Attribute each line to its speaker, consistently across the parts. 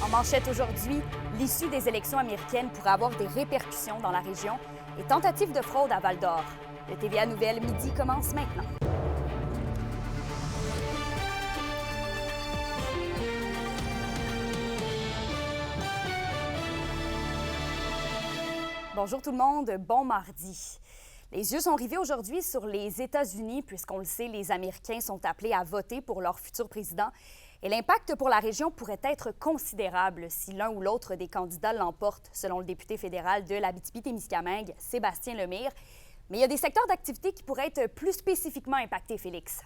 Speaker 1: En manchette aujourd'hui, l'issue des élections américaines pourrait avoir des répercussions dans la région et tentative de fraude à Val-d'Or. Le TVA Nouvelles Midi commence maintenant. Bonjour tout le monde, bon mardi. Les yeux sont rivés aujourd'hui sur les États-Unis puisqu'on le sait, les Américains sont appelés à voter pour leur futur président. Et l'impact pour la région pourrait être considérable si l'un ou l'autre des candidats l'emporte, selon le député fédéral de l'Abitibi-Témiscamingue, Sébastien Lemire. Mais il y a des secteurs d'activité qui pourraient être plus spécifiquement impactés, Félix.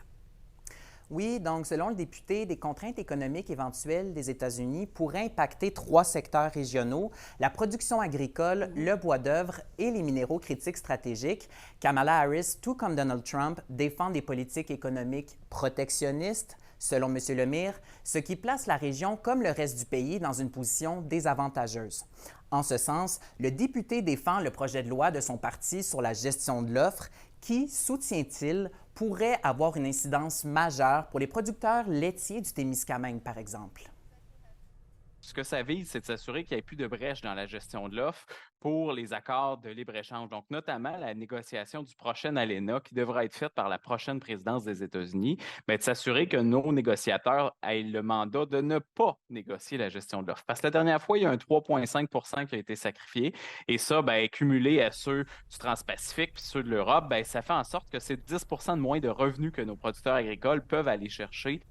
Speaker 2: Oui, donc selon le député, des contraintes économiques éventuelles des États-Unis pourraient impacter 3 secteurs régionaux, la production agricole, le bois d'œuvre et les minéraux critiques stratégiques. Kamala Harris, tout comme Donald Trump, défend des politiques économiques protectionnistes, selon M. Lemire, ce qui place la région comme le reste du pays dans une position désavantageuse. En ce sens, le député défend le projet de loi de son parti sur la gestion de l'offre qui, soutient-il, pourrait avoir une incidence majeure pour les producteurs laitiers du Témiscamingue, par exemple.
Speaker 3: Ce que ça vise, c'est de s'assurer qu'il n'y ait plus de brèche dans la gestion de l'offre pour les accords de libre-échange. Donc, notamment la négociation du prochain ALENA qui devra être faite par la prochaine présidence des États-Unis, bien, de s'assurer que nos négociateurs aient le mandat de ne pas négocier la gestion de l'offre. Parce que la dernière fois, il y a un 3,5 % qui a été sacrifié et ça, bien, cumulé à ceux du Trans-Pacifique puis ceux de l'Europe, bien, ça fait en sorte que c'est 10 % de moins de revenus que nos producteurs agricoles peuvent aller chercher.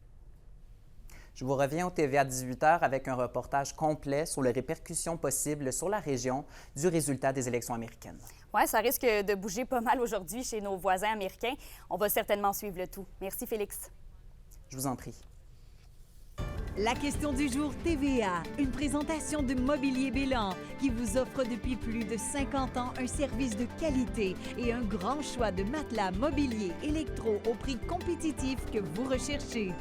Speaker 2: Je vous reviens au TVA 18h avec un reportage complet sur les répercussions possibles sur la région du résultat des élections américaines.
Speaker 1: Oui, ça risque de bouger pas mal aujourd'hui chez nos voisins américains. On va certainement suivre le tout. Merci, Félix.
Speaker 2: Je vous en prie.
Speaker 4: La question du jour TVA, une présentation de Mobilier Bélan qui vous offre depuis plus de 50 ans un service de qualité et un grand choix de matelas mobilier électro au prix compétitif que vous recherchez.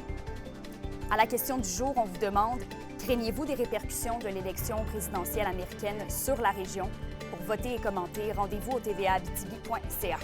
Speaker 1: À la question du jour, on vous demande « Craignez-vous des répercussions de l'élection présidentielle américaine sur la région? » Pour voter et commenter, rendez-vous au tvaabitibi.ca.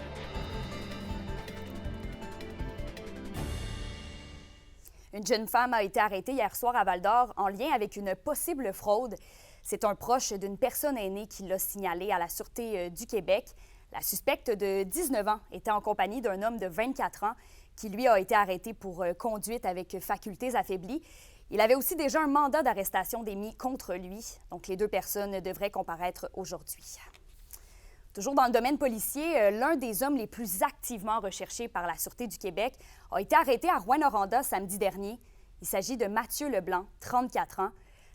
Speaker 1: Une jeune femme a été arrêtée hier soir à Val-d'Or en lien avec une possible fraude. C'est un proche d'une personne aînée qui l'a signalé à la Sûreté du Québec. La suspecte de 19 ans était en compagnie d'un homme de 24 ans qui, lui, a été arrêté pour conduite avec facultés affaiblies. Il avait aussi déjà un mandat d'arrestation d'émis contre lui. Donc, les 2 personnes devraient comparaître aujourd'hui. Toujours dans le domaine policier, l'un des hommes les plus activement recherchés par la Sûreté du Québec a été arrêté à Rouyn-Noranda samedi dernier. Il s'agit de Mathieu Leblanc, 34 ans.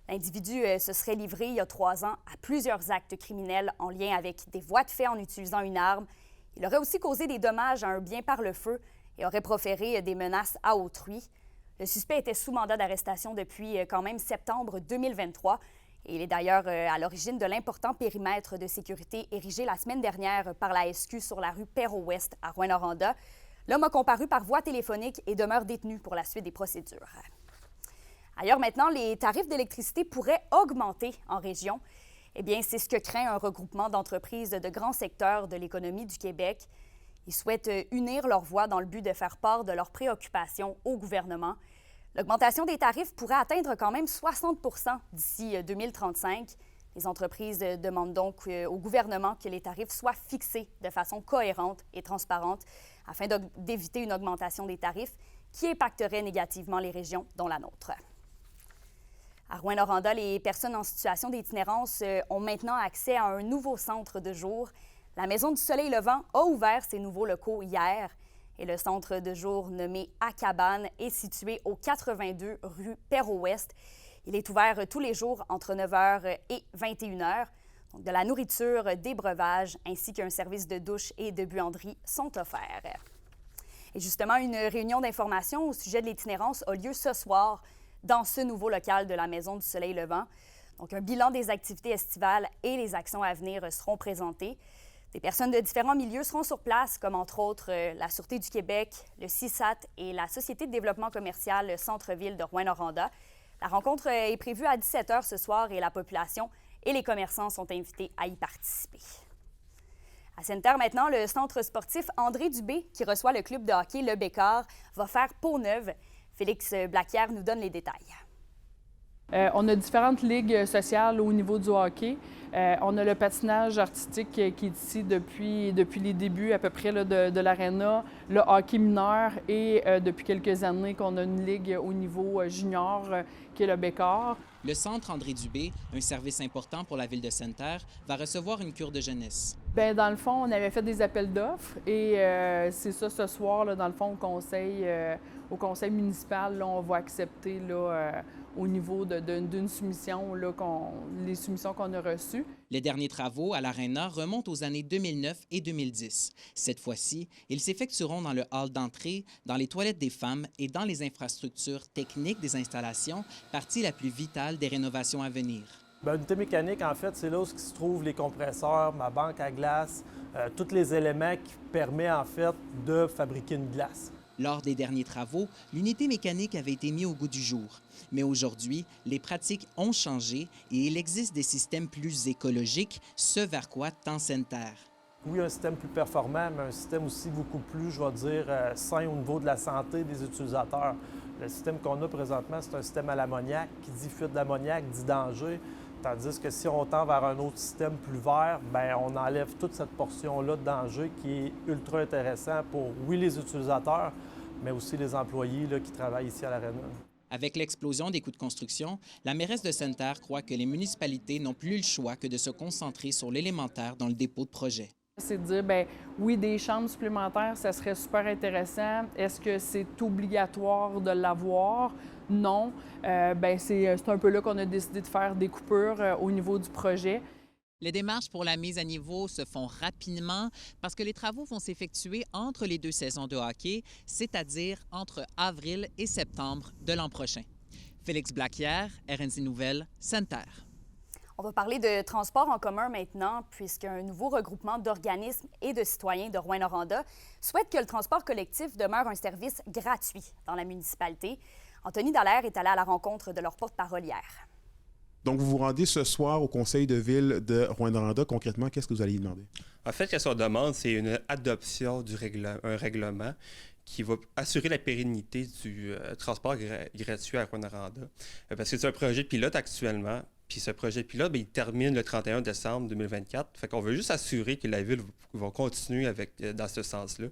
Speaker 1: L'individu se serait livré il y a 3 ans à plusieurs actes criminels en lien avec des voies de fait en utilisant une arme. Il aurait aussi causé des dommages à un bien par le feu et aurait proféré des menaces à autrui. Le suspect était sous mandat d'arrestation depuis quand même septembre 2023. Et il est d'ailleurs à l'origine de l'important périmètre de sécurité érigé la semaine dernière par la SQ sur la rue Perrault-Ouest à Rouyn-Noranda. L'homme a comparu par voie téléphonique et demeure détenu pour la suite des procédures. Ailleurs maintenant, les tarifs d'électricité pourraient augmenter en région. Eh bien, c'est ce que craint un regroupement d'entreprises de grands secteurs de l'économie du Québec. Ils souhaitent unir leurs voix dans le but de faire part de leurs préoccupations au gouvernement. L'augmentation des tarifs pourrait atteindre quand même 60 % d'ici 2035. Les entreprises demandent donc au gouvernement que les tarifs soient fixés de façon cohérente et transparente afin d'éviter une augmentation des tarifs qui impacterait négativement les régions, dont la nôtre. À Rouyn-Noranda, les personnes en situation d'itinérance ont maintenant accès à un nouveau centre de jour. La Maison du Soleil Levant a ouvert ses nouveaux locaux hier et le centre de jour nommé Acabane est situé au 82 rue Perrault-Ouest. Il est ouvert tous les jours entre 9h et 21h. Donc, de la nourriture, des breuvages ainsi qu'un service de douche et de buanderie sont offerts. Et justement, une réunion d'information au sujet de l'itinérance a lieu ce soir dans ce nouveau local de la Maison du Soleil Levant. Donc, un bilan des activités estivales et les actions à venir seront présentés. Des personnes de différents milieux seront sur place, comme entre autres la Sûreté du Québec, le CISAT et la Société de développement commercial Centre-Ville de Rouyn-Noranda. La rencontre est prévue à 17h ce soir et la population et les commerçants sont invités à y participer. À Sainte-Terre maintenant, le centre sportif André Dubé, qui reçoit le club de hockey Le Bécard, va faire peau neuve. Félix Blaquière nous donne les détails.
Speaker 5: On a différentes ligues sociales au niveau du hockey. On a le patinage artistique qui est ici depuis les débuts à peu près là, de l'aréna, le hockey mineur et depuis quelques années qu'on a une ligue au niveau junior qui est le Bécor.
Speaker 2: Le centre André Dubé, un service important pour la ville de Sainte-Terre, va recevoir une cure de jeunesse.
Speaker 5: Bien, dans le fond, on avait fait des appels d'offres et c'est ça ce soir, là, dans le fond, au conseil municipal, là, on va accepter là, au niveau d'une soumission, là, les soumissions qu'on a reçues.
Speaker 2: Les derniers travaux à l'Arena remontent aux années 2009 et 2010. Cette fois-ci, ils s'effectueront dans le hall d'entrée, dans les toilettes des femmes et dans les infrastructures techniques des installations, partie la plus vitale des rénovations à venir.
Speaker 6: Bien, l'unité mécanique, en fait, c'est là où se trouvent les compresseurs, ma banque à glace, tous les éléments qui permettent, en fait, de fabriquer une glace.
Speaker 2: Lors des derniers travaux, l'unité mécanique avait été mise au goût du jour. Mais aujourd'hui, les pratiques ont changé et il existe des systèmes plus écologiques, ce vers quoi tend Sainte-Terre.
Speaker 6: Oui, un système plus performant, mais un système aussi beaucoup plus, je vais dire, sain au niveau de la santé des utilisateurs. Le système qu'on a présentement, c'est un système à l'ammoniac. Qui dit fuite d'ammoniac dit danger. Tandis que si on tend vers un autre système plus vert, bien, on enlève toute cette portion-là de danger qui est ultra intéressant pour, oui, les utilisateurs, mais aussi les employés là, qui travaillent ici à l'Arena.
Speaker 2: Avec l'explosion des coûts de construction, la mairesse de Sainte-Terre croit que les municipalités n'ont plus le choix que de se concentrer sur l'élémentaire dans le dépôt de projet.
Speaker 5: C'est de dire, bien, oui, des chambres supplémentaires, ça serait super intéressant. Est-ce que c'est obligatoire de l'avoir? Non. Bien, c'est un peu là qu'on a décidé de faire des coupures au niveau du projet.
Speaker 2: Les démarches pour la mise à niveau se font rapidement parce que les travaux vont s'effectuer entre les deux saisons de hockey, c'est-à-dire entre avril et septembre de l'an prochain. Félix Blaquière, RNC Nouvelles, Sainte-Terre.
Speaker 1: On va parler de transport en commun maintenant, puisqu'un nouveau regroupement d'organismes et de citoyens de Rouyn-Noranda souhaite que le transport collectif demeure un service gratuit dans la municipalité. Anthony Dallaire est allé à la rencontre de leur porte-parole hier.
Speaker 7: Donc, vous vous rendez ce soir au conseil de ville de Rouyn-Noranda. Concrètement, qu'est-ce que vous allez y demander?
Speaker 8: En fait, ce qu'on demande, c'est une adoption un règlement qui va assurer la pérennité du transport gratuit à Rouyn-Noranda. Parce que c'est un projet pilote actuellement. Puis ce projet pilote, bien, il termine le 31 décembre 2024. Fait qu'on veut juste assurer que la ville va continuer dans ce sens-là.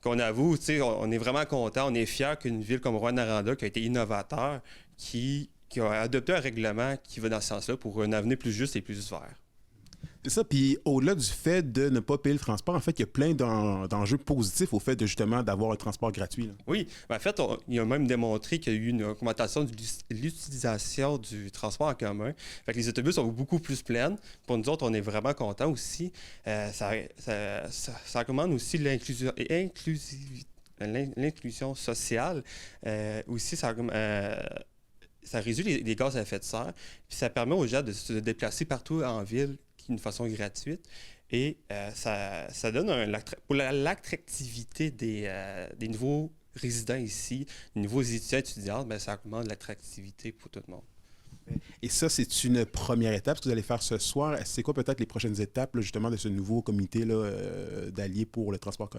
Speaker 8: Qu'on avoue, tu sais, on est vraiment content, on est fiers qu'une ville comme Rouyn-Noranda, qui a été innovateur, qui a adopté un règlement qui va dans ce sens-là pour un avenir plus juste et plus vert.
Speaker 7: C'est ça, puis au-delà du fait de ne pas payer le transport, en fait, il y a plein d'enjeux positifs au fait de justement d'avoir un transport gratuit. Là.
Speaker 8: Oui, bien, en fait, il a même démontré qu'il y a eu une augmentation de l'utilisation du transport en commun. Fait que les autobus sont beaucoup plus pleins. Pour nous autres, on est vraiment contents aussi. Ça recommande aussi l'inclusion sociale. Aussi, ça réduit les gaz à effet de serre. Puis ça permet aux gens de se déplacer partout en ville d'une façon gratuite. Et ça donne pour l'attractivité des nouveaux résidents ici, des nouveaux étudiants, bien, ça augmente l'attractivité pour tout le monde.
Speaker 7: Et ça, c'est une première étape, ce que vous allez faire ce soir. C'est quoi peut-être les prochaines étapes là, justement de ce nouveau comité là, d'alliés pour le transport?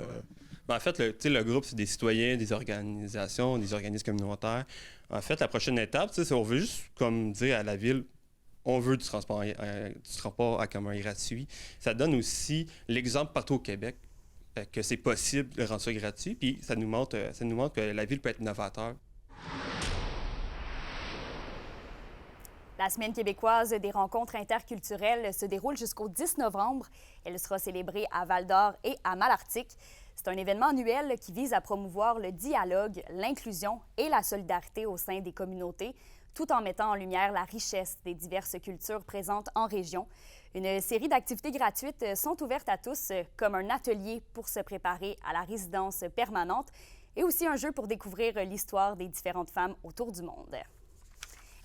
Speaker 8: Ben, en fait, le groupe, c'est des citoyens, des organisations, des organismes communautaires. En fait, la prochaine étape, c'est on veut juste comme dire à la ville, on veut du transport à commun gratuit. Ça donne aussi l'exemple partout au Québec que c'est possible de rendre ça gratuit. Puis ça nous montre que la ville peut être novateur.
Speaker 1: La Semaine québécoise des rencontres interculturelles se déroule jusqu'au 10 novembre. Elle sera célébrée à Val-d'Or et à Malartic. C'est un événement annuel qui vise à promouvoir le dialogue, l'inclusion et la solidarité au sein des communautés, tout en mettant en lumière la richesse des diverses cultures présentes en région. Une série d'activités gratuites sont ouvertes à tous, comme un atelier pour se préparer à la résidence permanente et aussi un jeu pour découvrir l'histoire des différentes femmes autour du monde.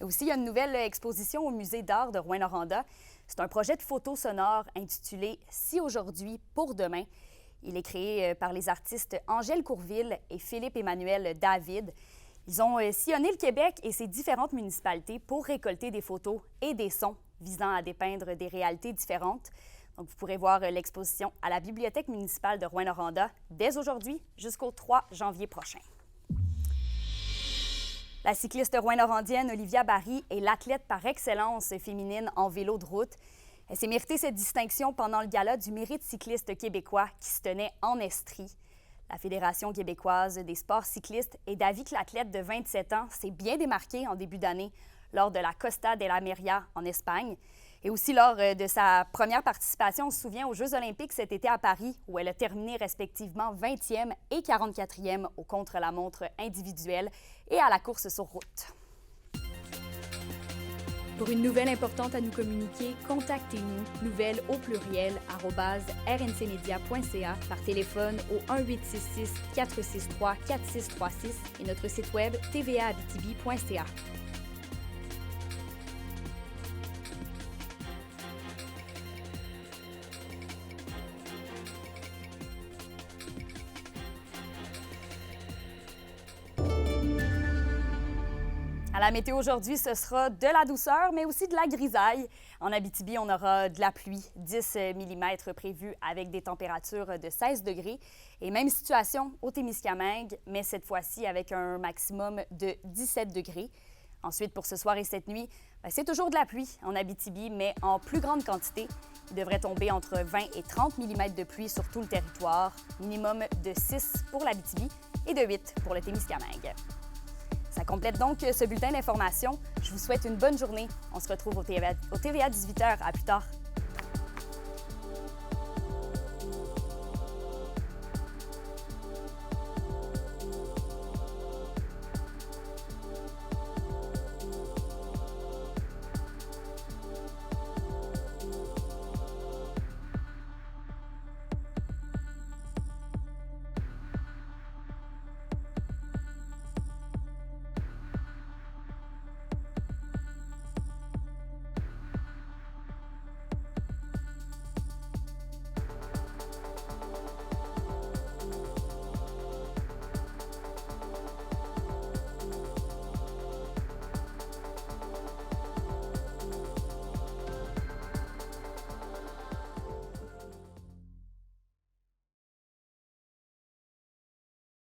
Speaker 1: Et aussi, il y a une nouvelle exposition au Musée d'art de Rouyn-Noranda. C'est un projet de photo sonore intitulé « Si aujourd'hui, pour demain ». Il est créé par les artistes Angèle Courville et Philippe-Emmanuel David. Ils ont sillonné le Québec et ses différentes municipalités pour récolter des photos et des sons visant à dépeindre des réalités différentes. Donc, vous pourrez voir l'exposition à la Bibliothèque municipale de Rouyn-Noranda dès aujourd'hui jusqu'au 3 janvier prochain. La cycliste rouyn-norandienne Olivia Barry est l'athlète par excellence féminine en vélo de route. Elle s'est méritée cette distinction pendant le gala du mérite cycliste québécois qui se tenait en Estrie. La Fédération québécoise des sports cyclistes est d'avis que l'athlète de 27 ans s'est bien démarquée en début d'année lors de la Costa de la Meria en Espagne et aussi lors de sa première participation, on se souvient, aux Jeux olympiques cet été à Paris où elle a terminé respectivement 20e et 44e au contre-la-montre individuel et à la course sur route. Pour une nouvelle importante à nous communiquer, contactez-nous, nouvelles au pluriel, @rncmedia.ca, par téléphone au 1-866-463-4636 et notre site web tvaabitibi.ca. À la météo aujourd'hui, ce sera de la douceur, mais aussi de la grisaille. En Abitibi, on aura de la pluie, 10 mm prévus avec des températures de 16 degrés. Et même situation au Témiscamingue, mais cette fois-ci avec un maximum de 17 degrés. Ensuite, pour ce soir et cette nuit, c'est toujours de la pluie en Abitibi, mais en plus grande quantité. Il devrait tomber entre 20 et 30 mm de pluie sur tout le territoire, minimum de 6 pour l'Abitibi et de 8 pour le Témiscamingue. Ça complète donc ce bulletin d'information. Je vous souhaite une bonne journée. On se retrouve au TVA 18h. À plus tard.